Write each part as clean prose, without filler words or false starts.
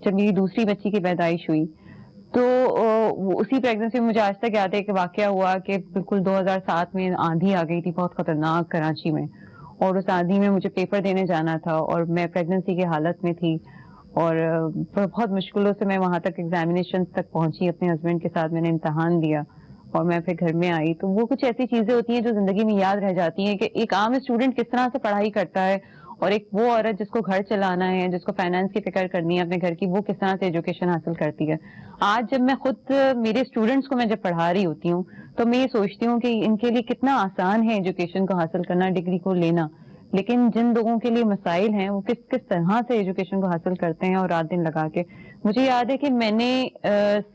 جب میری دوسری بچی کی پیدائش ہوئی تو اسی پریگننسی میں مجھے آج تک یاد ہے کہ واقعہ ہوا کہ بالکل 2007 میں آندھی آ گئی تھی بہت خطرناک کراچی میں, اور اس آندھی میں مجھے پیپر دینے جانا تھا اور میں پریگننسی کی حالت میں تھی, اور بہت مشکلوں سے میں وہاں تک ایگزامینیشن تک پہنچی اپنے ہسبینڈ کے ساتھ, میں نے امتحان دیا اور میں پھر گھر میں آئی. تو وہ کچھ ایسی چیزیں ہوتی ہیں جو زندگی میں یاد رہ جاتی ہیں کہ ایک عام اسٹوڈنٹ کس طرح سے پڑھائی کرتا ہے, اور ایک وہ عورت جس کو گھر چلانا ہے, جس کو فائنانس کی فکر کرنی ہے اپنے گھر کی, وہ کس طرح سے ایجوکیشن حاصل کرتی ہے. آج جب میں خود میرے اسٹوڈنٹس کو میں جب پڑھا رہی ہوتی ہوں تو میں یہ سوچتی ہوں کہ ان کے لیے کتنا آسان ہے ایجوکیشن کو حاصل کرنا, ڈگری کو لینا, لیکن جن لوگوں کے لیے مسائل ہیں وہ کس کس طرح سے ایجوکیشن کو حاصل کرتے ہیں اور رات دن لگا کے. مجھے یاد ہے کہ میں نے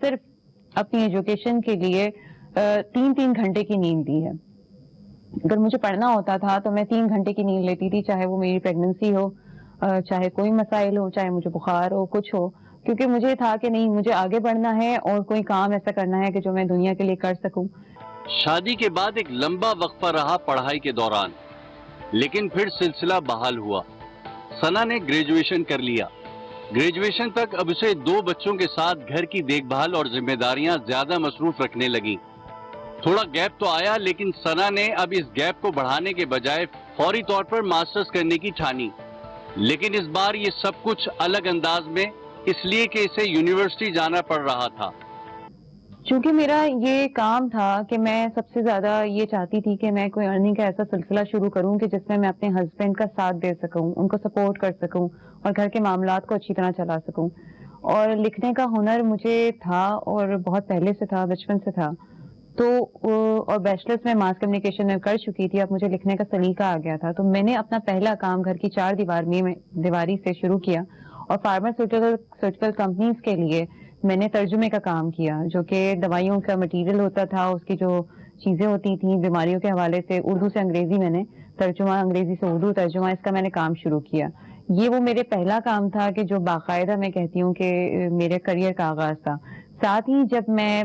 صرف اپنی ایجوکیشن کے لیے 3 گھنٹے کی نیند دی ہے. اگر مجھے پڑھنا ہوتا تھا تو میں 3 گھنٹے کی نیند لیتی تھی, چاہے وہ میری پریگننسی ہو, چاہے کوئی مسائل ہو, چاہے مجھے بخار ہو, کچھ ہو, کیونکہ مجھے تھا کہ نہیں, مجھے آگے بڑھنا ہے اور کوئی کام ایسا کرنا ہے کہ جو میں دنیا کے لیے کر سکوں. شادی کے بعد ایک لمبا وقفہ رہا پڑھائی کے دوران, لیکن پھر سلسلہ بحال ہوا. ثنا نے گریجویشن کر لیا. گریجویشن تک اب اسے 2 بچوں کے ساتھ گھر کی دیکھ بھال اور ذمہ داریاں زیادہ مصروف رکھنے لگیں. تھوڑا گیپ تو آیا, لیکن ثنا نے اب اس گیپ کو بڑھانے کے بجائے فوری طور پر ماسٹرز کرنے کی ٹھانی. لیکن اس بار یہ سب کچھ الگ انداز میں, اس لیے کہ اسے یونیورسٹی جانا پڑ رہا تھا. چونکہ میرا یہ کام تھا کہ میں سب سے زیادہ یہ چاہتی تھی کہ میں کوئی ارننگ کا ایسا سلسلہ شروع کروں کہ جس میں اپنے ہسبینڈ کا ساتھ دے سکوں, ان کو سپورٹ کر سکوں اور گھر کے معاملات کو اچھی طرح چلا سکوں. اور لکھنے کا ہنر مجھے تھا اور بہت پہلے سے تھا, بچپن سے تھا. تو اور بیچلرز میں ماس کمیونیکیشن میں کر چکی تھی, اب مجھے لکھنے کا سلیقہ آ گیا تھا. تو میں نے اپنا پہلا کام گھر کی 4 دیواری سے شروع کیا, اور فارماسیوٹیکل کمپنیز کے لیے میں نے ترجمے کا کام کیا, جو کہ دوائیوں کا مٹیریل ہوتا تھا, اس کی جو چیزیں ہوتی تھیں بیماریوں کے حوالے سے, اردو سے انگریزی میں نے ترجمہ, انگریزی سے اردو ترجمہ, اس کا میں نے کام شروع کیا. یہ وہ میرے پہلا کام تھا کہ جو باقاعدہ میں کہتی ہوں کہ میرے کریئر کا آغاز تھا. ساتھ ہی جب میں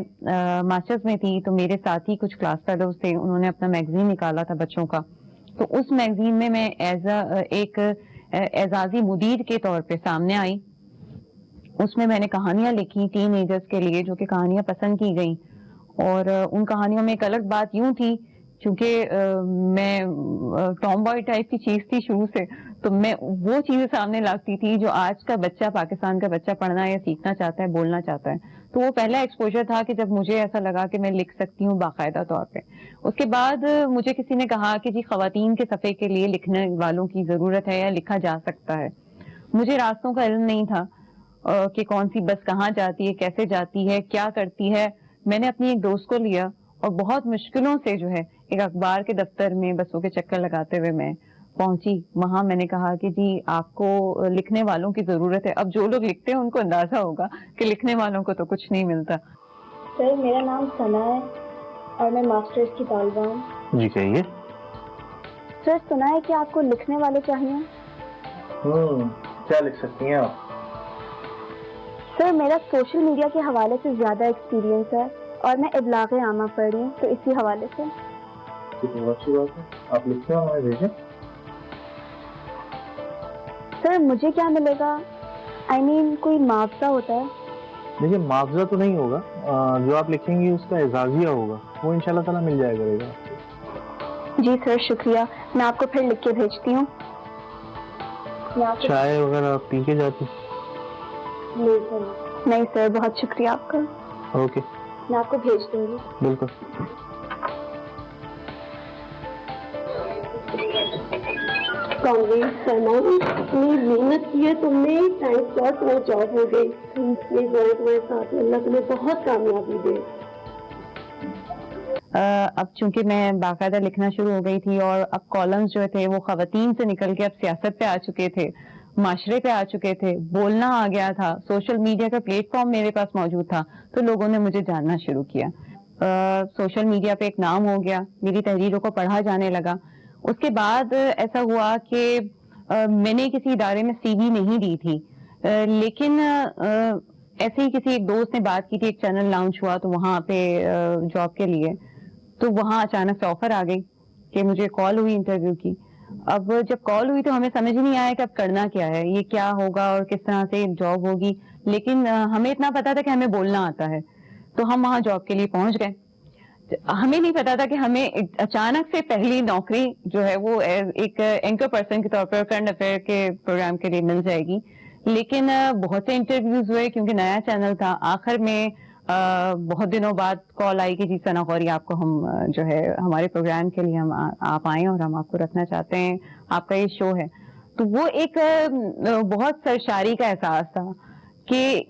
ماسٹرز میں تھی تو میرے ساتھ ہی کچھ کلاس فیلوز تھے, انہوں نے اپنا میگزین نکالا تھا بچوں کا. تو اس میگزین میں میں ایک اعزازی مدیر کے طور پہ سامنے آئی. اس میں نے کہانیاں لکھی ٹین ایجرز کے لیے, جو کہ کہانیاں پسند کی گئیں. اور ان کہانیوں میں ایک الگ بات یوں تھی, چونکہ میں ٹام بوائے ٹائپ کی چیز تھی شروع سے, تو میں وہ چیزیں سامنے لاتی تھی جو آج کا بچہ, پاکستان کا بچہ پڑھنا یا سیکھنا چاہتا ہے, بولنا چاہتا ہے. تو وہ پہلا ایکسپوجر تھا کہ جب مجھے ایسا لگا کہ میں لکھ سکتی ہوں باقاعدہ طور پہ. اس کے بعد مجھے کسی نے کہا کہ جی خواتین کے صفحے کے لیے لکھنے والوں کی ضرورت ہے یا لکھا جا سکتا ہے. مجھے راستوں کا علم نہیں تھا کہ کون سی بس کہاں جاتی ہے, کیسے جاتی ہے, کیا کرتی ہے. میں نے اپنی ایک دوست کو لیا اور بہت مشکلوں سے جو ہے ایک اخبار کے دفتر میں بسوں کے چکر لگاتے ہوئے میں پہنچی. وہاں میں نے کہا کہ جی آپ کو لکھنے والوں کی ضرورت ہے. اب جو لوگ لکھتے ہیں ان کو اندازہ ہوگا کہ لکھنے والوں کو تو کچھ نہیں ملتا. سر میرا نام ثنا ہے اور میں ماسٹرز کی طالبہ ہوں. جی کہیے. سر سنا ہے کہ آپ کو لکھنے والے چاہیے. کیا لکھ سکتی ہیں آپ؟ سر میرا سوشل میڈیا کے حوالے سے زیادہ ایکسپیرینس ہے اور میں ابلاغ عامہ پڑھ رہی ہوں, تو اسی حوالے سے. بہت اچھی بات ہے, آپ لکھتے ہیں, ہمیں بھیجیں. سر مجھے کیا ملے گا, کوئی معاوضہ ہوتا ہے؟ دیکھیے معاوضہ تو نہیں ہوگا, جو آپ لکھیں گی اس کا اعزازیہ ہوگا, وہ انشاءاللہ تعالیٰ مل جائے گا آپ کو. جی سر شکریہ, میں آپ کو پھر لکھ کے بھیجتی ہوں. چائے وغیرہ آپ پی کے جاتی؟ نہیں سر, بہت شکریہ آپ کا. اوکے, میں آپ کو بھیج دوں گی. بالکل. کانگریس ثنا, اتنی محنت کی ہے تم نے, تھینکس گاڈ تمہیں جاب ہو گئی. پلیز رہے تمہارے ساتھ, اللہ تمہیں بہت کامیابی دے. اب چونکہ میں باقاعدہ لکھنا شروع ہو گئی تھی اور اب کالمز جو تھے وہ خواتین سے نکل کے اب سیاست پہ آ چکے تھے, معاشرے پہ آ چکے تھے, بولنا آ گیا تھا, سوشل میڈیا کا پلیٹ فارم میرے پاس موجود تھا, تو لوگوں نے مجھے جاننا شروع کیا. سوشل میڈیا پہ ایک نام ہو گیا, میری تحریروں کو پڑھا جانے لگا. اس کے بعد ایسا ہوا کہ میں نے کسی ادارے میں سی وی نہیں دی تھی, لیکن ایسے ہی کسی ایک دوست نے بات کی تھی, ایک چینل لانچ ہوا تو وہاں پہ جاب کے لیے, تو وہاں اچانک سے آفر آ گئی کہ مجھے کال ہوئی انٹرویو کی. اب جب کال ہوئی تو ہمیں سمجھ نہیں آیا کہ اب کرنا کیا ہے, یہ کیا ہوگا اور کس طرح سے جاب ہوگی, لیکن ہمیں اتنا پتا تھا کہ ہمیں بولنا آتا ہے, تو ہم وہاں جاب کے لیے پہنچ گئے. ہمیں نہیں پتا تھا کہ ہمیں اچانک سے پہلی نوکری جو ہے وہ ایک اینکر پرسن کے طور پر کرنٹ افیئر کے پروگرام کے لیے مل جائے گی, لیکن بہت سے انٹرویوز ہوئے کیونکہ نیا چینل تھا. آخر میں بہت دنوں بعد کال آئی کہ جی ثنا غوری آپ کو ہم جو ہے ہمارے پروگرام کے لیے ہم آپ آئیں اور ہم آپ کو رکھنا چاہتے ہیں, آپ کا یہ شو ہے. تو وہ ایک بہت سرشاری کا احساس تھا کہ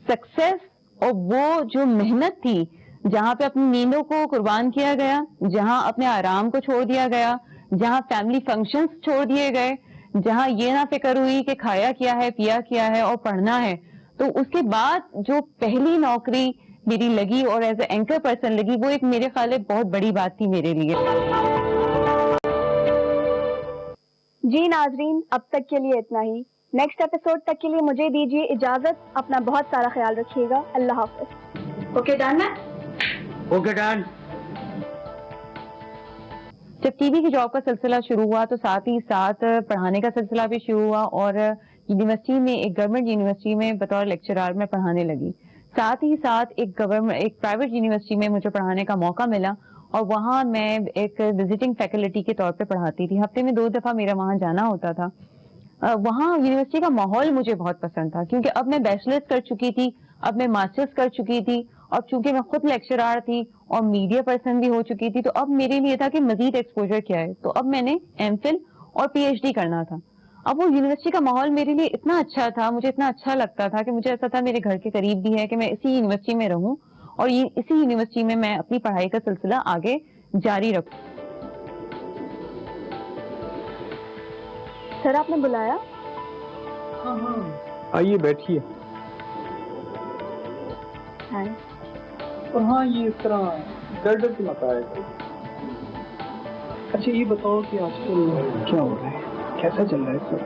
سکسیس اور وہ جو محنت تھی, جہاں پہ اپنی نیندوں کو قربان کیا گیا, جہاں اپنے آرام کو چھوڑ دیا گیا, جہاں فیملی فنکشنز چھوڑ دیے گئے, جہاں یہ نہ فکر ہوئی کہ کھایا کیا ہے, پیا کیا ہے اور پڑھنا ہے. تو اس کے بعد جو پہلی نوکری میری لگی اور ایز اے اینکر پرسن لگی, وہ ایک میرے خیال بہت بڑی بات تھی میرے لیے. جی ناظرین, اب تک کے لیے اتنا ہی. نیکسٹ ایپیسوڈ تک کے لیے مجھے دیجیے اجازت. اپنا بہت سارا خیال رکھیے گا. اللہ حافظ. اوکے ڈن ہے. Okay done. جب ٹی وی کی جاب کا سلسلہ شروع ہوا تو ساتھ ہی ساتھ پڑھانے کا سلسلہ بھی شروع ہوا, اور یونیورسٹی میں, ایک گورنمنٹ یونیورسٹی میں بطور لیکچرار میں پڑھانے لگی. ساتھ ہی ساتھ ایک پرائیویٹ یونیورسٹی میں مجھے پڑھانے کا موقع ملا, اور وہاں میں ایک وزٹنگ فیکلٹی کے طور پہ پڑھاتی تھی. ہفتے میں 2 دفعہ میرا وہاں جانا ہوتا تھا. وہاں یونیورسٹی کا ماحول مجھے بہت پسند تھا, کیونکہ اب میں بیچلرز کر چکی تھی, اب میں ماسٹرز کر چکی تھی, اور چونکہ میں خود لیکچرار تھی اور میڈیا پرسن بھی ہو چکی تھی, تو اب میرے لیے تھا کہ مزید ایکسپوجر کیا ہے. تو اب میں نے ایم فل اور پی ایچ ڈی کرنا تھا. اب وہ یونیورسٹی کا ماحول میرے لیے اتنا اچھا تھا, مجھے اتنا اچھا لگتا تھا کہ مجھے ایسا تھا میرے گھر کے قریب بھی ہے کہ میں اسی یونیورسٹی میں رہوں, اور اسی یونیورسٹی میں میں اپنی پڑھائی کا سلسلہ آگے جاری رکھوں. سر آپ نے بلایا؟ آئیے بیٹھیے. اور ہاں, یہ اس طرح ڈر کے مت آئے. اچھا یہ بتاؤ کہ آج کل کیا ہو رہا ہے, کیسا چل رہا ہے سب؟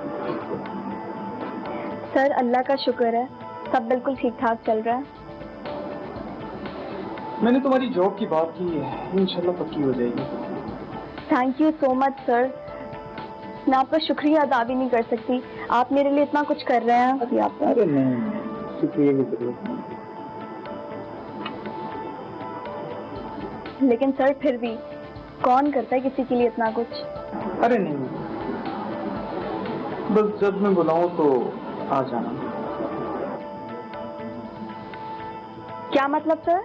سر اللہ کا شکر ہے, سب بالکل ٹھیک ٹھاک چل رہا ہے. میں نے تمہاری جاب کی بات کی ہے, انشاءاللہ پکی ہو جائے گی. تھینک یو سو مچ سر, میں آپ کا شکریہ ادا بھی نہیں کر سکتی. آپ میرے لیے اتنا کچھ کر رہے ہیں. ارے نہیں, شکریہ کی ضرورت نہیں. لیکن سر پھر بھی کون کرتا ہے کسی کے لیے اتنا کچھ؟ ارے نہیں, بس جب میں بلاؤں تو آ جانا. کیا مطلب سر؟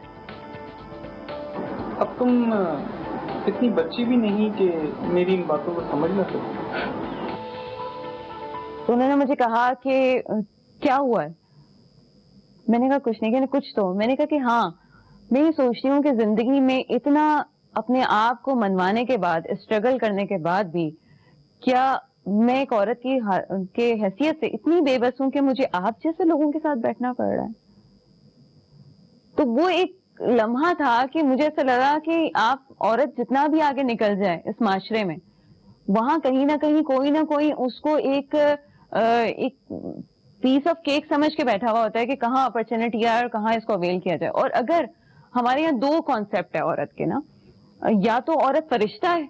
اب تم اتنی بچی بھی نہیں کہ میری ان باتوں کو سمجھ نہ سکو. تو انہوں نے مجھے کہا کہ کیا ہوا ہے. میں نے کہا کچھ نہیں, کہ کچھ تو. میں نے کہا کہ ہاں, میں یہ سوچتی ہوں کہ زندگی میں اتنا اپنے آپ کو منوانے کے بعد, اسٹرگل کرنے کے بعد بھی, کیا میں ایک عورت کی حیثیت سے اتنی بے بس ہوں کہ مجھے آپ جیسے لوگوں کے ساتھ بیٹھنا پڑ رہا ہے. تو وہ ایک لمحہ تھا کہ مجھے ایسا لگا کہ آپ عورت جتنا بھی آگے نکل جائے اس معاشرے میں, وہاں کہیں نہ کہیں کوئی نہ کوئی اس کو ایک پیس آف کیک سمجھ کے بیٹھا ہوا ہوتا ہے کہ کہاں اپرچونٹی ہے اور کہاں اس کو اویل کیا جائے. اور اگر ہمارے یہاں 2 کانسیپٹ ہے عورت کے نا, یا تو عورت فرشتہ ہے,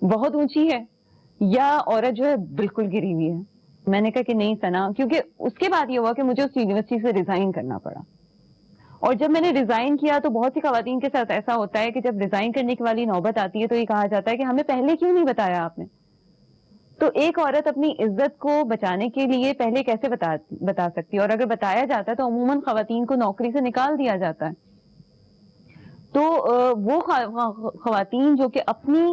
بہت اونچی ہے, یا عورت جو ہے بالکل گری ہوئی ہے. میں نے کہا کہ نہیں ثنا, کیونکہ اس کے بعد یہ ہوا کہ مجھے اس یونیورسٹی سے ریزائن کرنا پڑا. اور جب میں نے ریزائن کیا تو بہت سی خواتین کے ساتھ ایسا ہوتا ہے کہ جب ریزائن کرنے کی والی نوبت آتی ہے تو یہ کہا جاتا ہے کہ ہمیں پہلے کیوں نہیں بتایا آپ نے. تو ایک عورت اپنی عزت کو بچانے کے لیے پہلے کیسے بتا سکتی ہے, اور اگر بتایا جاتا ہے تو عموماً خواتین کو نوکری سے نکال دیا جاتا ہے. تو وہ خواتین جو کہ اپنی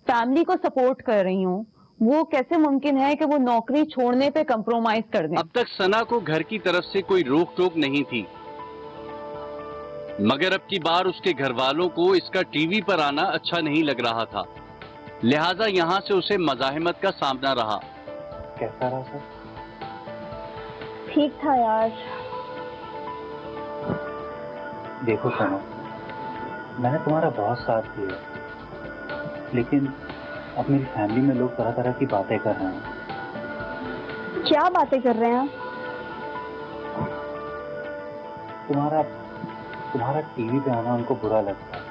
فیملی کو سپورٹ کر رہی ہوں, وہ کیسے ممکن ہے کہ وہ نوکری چھوڑنے پہ کمپرومائز کر دیں. اب تک ثنا کو گھر کی طرف سے کوئی روک ٹوک نہیں تھی, مگر اب کی بار اس کے گھر والوں کو اس کا ٹی وی پر آنا اچھا نہیں لگ رہا تھا, لہٰذا یہاں سے اسے مزاحمت کا سامنا رہا. کیسا رہا سر؟ ٹھیک تھا یار. دیکھو ثنا, میں نے تمہارا بہت ساتھ دیا, لیکن اب میری فیملی میں لوگ طرح طرح کی باتیں کر رہے ہیں. کیا باتیں کر رہے ہیں؟ تمہارا ٹی وی پہ آنا ان کو برا لگتا ہے.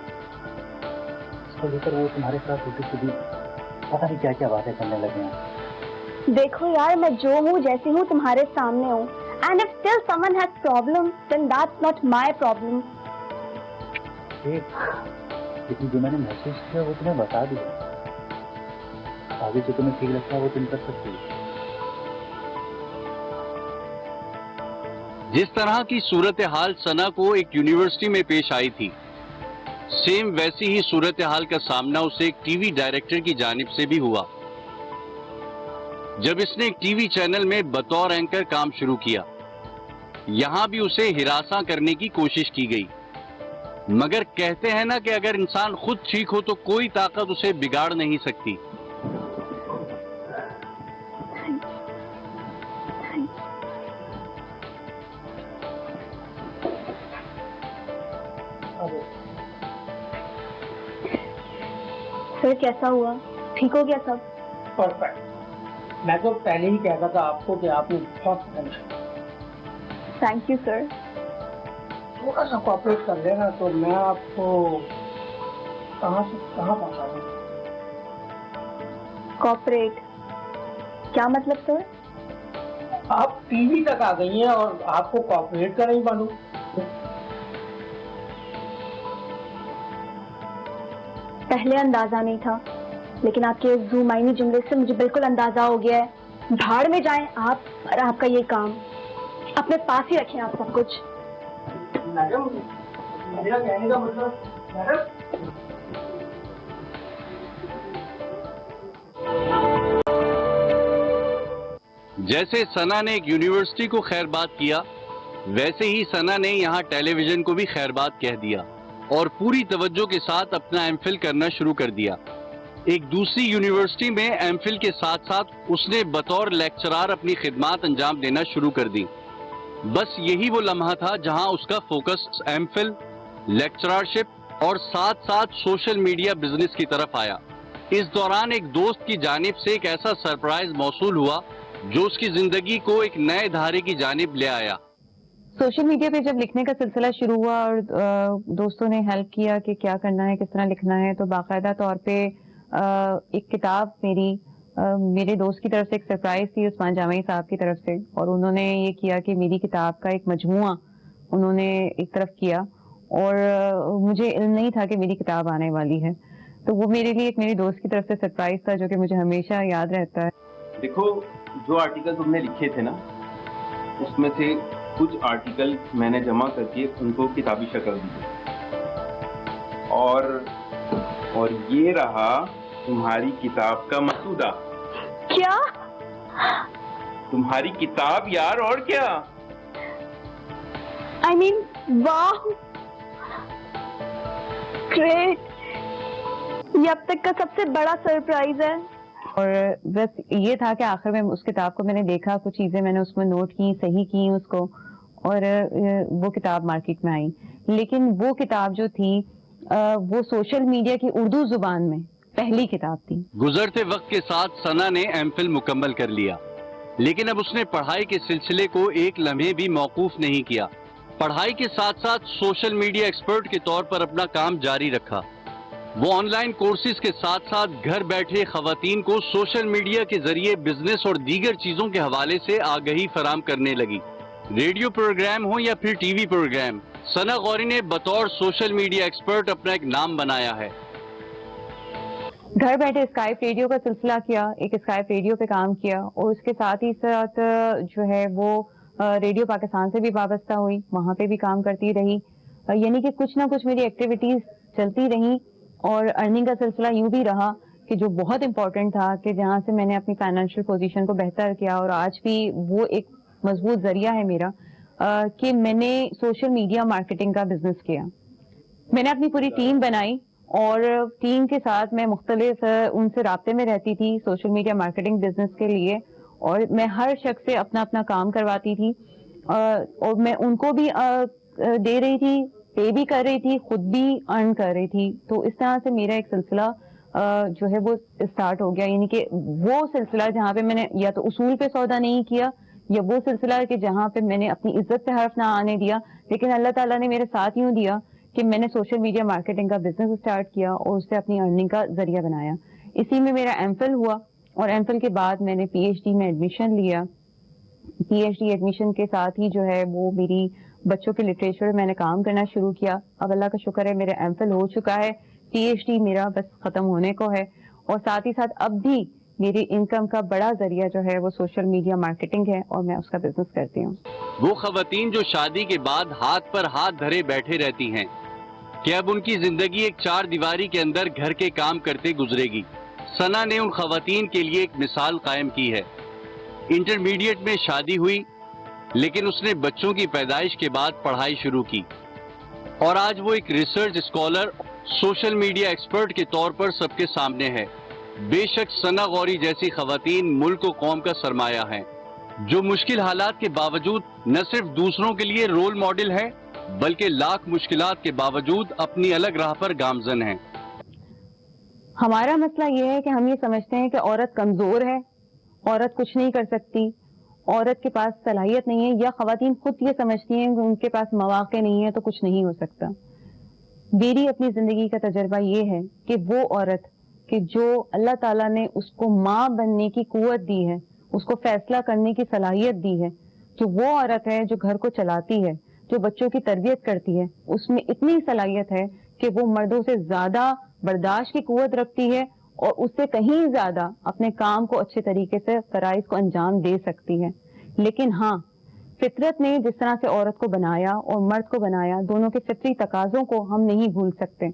اس کو لے کر وہ تمہارے ساتھ چھوٹی چھوٹی پتہ نہیں کیا کیا باتیں کرنے لگے ہیں. دیکھو یار میں جو ہوں جیسی ہوں تمہارے سامنے ہوں. And if still someone has problem, then that's not my problem. لیکن جو میں نے محسوس کیا وہ تمہیں بتا دیا. آگے جو تمہیں ٹھیک لگتا ہے وہ تم کر سکتی ہو. جس طرح کی صورتحال ثنا کو ایک یونیورسٹی میں پیش آئی تھی، سیم ویسی ہی صورتحال کا سامنا اسے ایک ٹی وی ڈائریکٹر کی جانب سے بھی ہوا جب اس نے ایک ٹی وی چینل میں بطور اینکر کام شروع کیا. یہاں بھی اسے ہراساں کرنے کی کوشش کی گئی، مگر کہتے ہیں نا کہ اگر انسان خود ٹھیک ہو تو کوئی طاقت اسے بگاڑ نہیں سکتی. سر کیسا ہوا؟ ٹھیک ہو گیا سب؟ پرفیکٹ. میں تو پہلے ہی کہتا تھا آپ کو کہ آپ نے بہت ٹینشن. Thank you sir. تھوڑا سا کوآپریٹ کر لینا تو میں آپ کو کہاں سے کہاں پہنچا دوں. کوآپریٹ کیا مطلب سر؟ آپ ٹی وی تک آ گئی ہیں اور آپ کو کوآپریٹ کا نہیں معلوم. پہلے اندازہ نہیں تھا لیکن آپ کے زوم آئینی جملے سے مجھے بالکل اندازہ ہو گیا ہے. بھاڑ میں جائیں آپ اور آپ کا یہ کام. اپنے پاس ہی رکھیں آپ سب کچھ. میڈم میرا کہنے کا مطلب میڈم جیسے ثنا نے ایک یونیورسٹی کو خیر بات کیا، ویسے ہی ثنا نے یہاں ٹیلی ویژن کو بھی خیر بات کہہ دیا اور پوری توجہ کے ساتھ اپنا ایم فل کرنا شروع کر دیا. ایک دوسری یونیورسٹی میں ایم فل کے ساتھ ساتھ اس نے بطور لیکچرار اپنی خدمات انجام دینا شروع کر دی. بس یہی وہ لمحہ تھا جہاں اس کا فوکس ایم فل، لیکچرارشپ اور ساتھ ساتھ سوشل میڈیا بزنس کی طرف آیا. اس دوران ایک دوست کی جانب سے ایک ایسا سرپرائز موصول ہوا جو اس کی زندگی کو ایک نئے دھارے کی جانب لے آیا. سوشل میڈیا پہ جب لکھنے کا سلسلہ شروع ہوا اور دوستوں نے ہیلپ کیا کہ کیا کرنا ہے، کس طرح لکھنا ہے، تو باقاعدہ طور پہ ایک کتاب میرے دوست کی طرف سے ایک سرپرائز تھی عثمان جامعی صاحب کی طرف سے، اور انہوں نے یہ کیا کہ میری کتاب کا ایک مجموعہ انہوں نے ایک طرف کیا اور مجھے علم نہیں تھا کہ میری کتاب آنے والی ہے. تو وہ میرے لیے ایک میری دوست کی طرف سے سرپرائز تھا جو کہ مجھے ہمیشہ یاد رہتا ہے. دیکھو جو آرٹیکل تم نے لکھے تھے نا اس میں سے کچھ آرٹیکل میں نے جمع کر کے ان کو کتابی شکل دی اور یہ رہا تمہاری کتاب کا مسودہ. کیا؟ تمہاری کتاب یار، اور کیا. I mean, wow great. یہ اب تک کا سب سے بڑا سرپرائز ہے. اور بس یہ تھا کہ آخر میں اس کتاب کو میں نے دیکھا، کچھ چیزیں میں نے اس میں نوٹ کی، صحیح کی اس کو، اور وہ کتاب مارکیٹ میں آئی. لیکن وہ کتاب جو تھی وہ سوشل میڈیا کی اردو زبان میں پہلی کتاب تھی. گزرتے وقت کے ساتھ ثنا نے ایم فل مکمل کر لیا، لیکن اب اس نے پڑھائی کے سلسلے کو ایک لمحے بھی موقوف نہیں کیا. پڑھائی کے ساتھ ساتھ سوشل میڈیا ایکسپرٹ کے طور پر اپنا کام جاری رکھا. وہ آن لائن کورسز کے ساتھ ساتھ گھر بیٹھے خواتین کو سوشل میڈیا کے ذریعے بزنس اور دیگر چیزوں کے حوالے سے آگہی فراہم کرنے لگی. ریڈیو پروگرام ہو یا پھر ٹی وی پروگرام، ثنا غوری نے بطور سوشل میڈیا ایکسپرٹ اپنا ایک نام بنایا ہے. گھر بیٹھے اسکائپ ریڈیو کا سلسلہ کیا، ایک اسکائپ ریڈیو پہ کام کیا، اور اس کے ساتھ ہی ساتھ جو ہے وہ ریڈیو پاکستان سے بھی وابستہ ہوئی، وہاں پہ بھی کام کرتی رہی. یعنی کہ کچھ نہ کچھ میری ایکٹیویٹیز چلتی رہیں. اور ارننگ کا سلسلہ یوں بھی رہا کہ جو بہت امپورٹنٹ تھا کہ جہاں سے میں نے اپنی فائنینشیل پوزیشن کو بہتر کیا، اور آج بھی وہ ایک مضبوط ذریعہ ہے میرا، کہ میں نے سوشل میڈیا مارکیٹنگ کا بزنس کیا. میں نے اپنی پوری ٹیم بنائی اور ٹیم کے ساتھ میں مختلف ان سے رابطے میں رہتی تھی سوشل میڈیا مارکیٹنگ بزنس کے لیے، اور میں ہر شخص سے اپنا اپنا کام کرواتی تھی، اور میں ان کو بھی دے رہی تھی، پے بھی کر رہی تھی، خود بھی ارن کر رہی تھی. تو اس طرح سے میرا ایک سلسلہ جو ہے وہ اسٹارٹ ہو گیا. یعنی کہ وہ سلسلہ جہاں پہ میں نے یا تو اصول پہ سودا نہیں کیا، یا وہ سلسلہ کہ جہاں پہ میں نے اپنی عزت پہ حرف نہ آنے دیا، لیکن اللہ تعالیٰ نے میرے ساتھ یوں دیا کہ میں نے سوشل میڈیا مارکیٹنگ کا بزنس اسٹارٹ کیا اور اس سے اپنی ارننگ کا ذریعہ بنایا. اسی میں میرا ایم فل ہوا اور ایم فل کے بعد میں نے پی ایچ ڈی میں ایڈمیشن لیا. پی ایچ ڈی ایڈمیشن کے ساتھ ہی جو ہے وہ میری بچوں کے لٹریچر میں نے کام کرنا شروع کیا. اب اللہ کا شکر ہے میرا ایم فل ہو چکا ہے, پی ایچ ڈی میرا بس ختم ہونے کو ہے, اور ساتھ ہی ساتھ اب بھی میری انکم کا بڑا ذریعہ جو ہے وہ سوشل میڈیا مارکیٹنگ ہے, اور میں اس کا بزنس کرتی ہوں. وہ خواتین جو شادی کے بعد ہاتھ پر ہاتھ دھرے بیٹھے رہتی ہیں کہ اب ان کی زندگی ایک چار دیواری کے اندر گھر کے کام کرتے گزرے گی, ثنا نے ان خواتین کے لیے ایک مثال قائم کی ہے. انٹرمیڈیٹ میں شادی ہوئی, لیکن اس نے بچوں کی پیدائش کے بعد پڑھائی شروع کی, اور آج وہ ایک research scholar, social media expert کے طور پر سب کے سامنے ہے. بے شک ثنا غوری جیسی خواتین ملک و قوم کا سرمایہ ہیں, جو مشکل حالات کے باوجود نہ صرف دوسروں کے لیے رول ماڈل ہے, بلکہ لاکھ مشکلات کے باوجود اپنی الگ راہ پر گامزن ہیں. ہمارا مسئلہ یہ ہے کہ ہم یہ سمجھتے ہیں کہ عورت کمزور ہے, عورت کچھ نہیں کر سکتی, عورت کے پاس صلاحیت نہیں ہے, یا خواتین خود یہ سمجھتی ہیں کہ ان کے پاس مواقع نہیں ہے تو کچھ نہیں ہو سکتا. میری اپنی زندگی کا تجربہ یہ ہے کہ وہ عورت کہ جو اللہ تعالیٰ نے اس کو ماں بننے کی قوت دی ہے, اس کو فیصلہ کرنے کی صلاحیت دی ہے, جو وہ عورت ہے جو گھر کو چلاتی ہے, جو بچوں کی تربیت کرتی ہے, اس میں اتنی صلاحیت ہے کہ وہ مردوں سے زیادہ برداشت کی قوت رکھتی ہے, اور اس سے کہیں زیادہ اپنے کام کو اچھے طریقے سے فرائض کو انجام دے سکتی ہے. لیکن ہاں, فطرت نے جس طرح سے عورت کو بنایا اور مرد کو بنایا, دونوں کے فطری تقاضوں کو ہم نہیں بھول سکتے.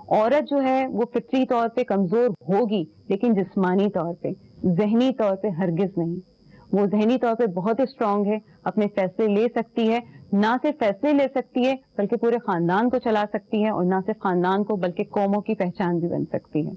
عورت جو ہے وہ فطری طور پہ کمزور ہوگی, لیکن جسمانی طور پہ, ذہنی طور پہ ہرگز نہیں. وہ ذہنی طور پہ بہت اسٹرانگ ہے, اپنے فیصلے لے سکتی ہے, نہ صرف فیصلے لے سکتی ہے بلکہ پورے خاندان کو چلا سکتی ہے, اور نہ صرف خاندان کو بلکہ قوموں کی پہچان بھی بن سکتی ہے.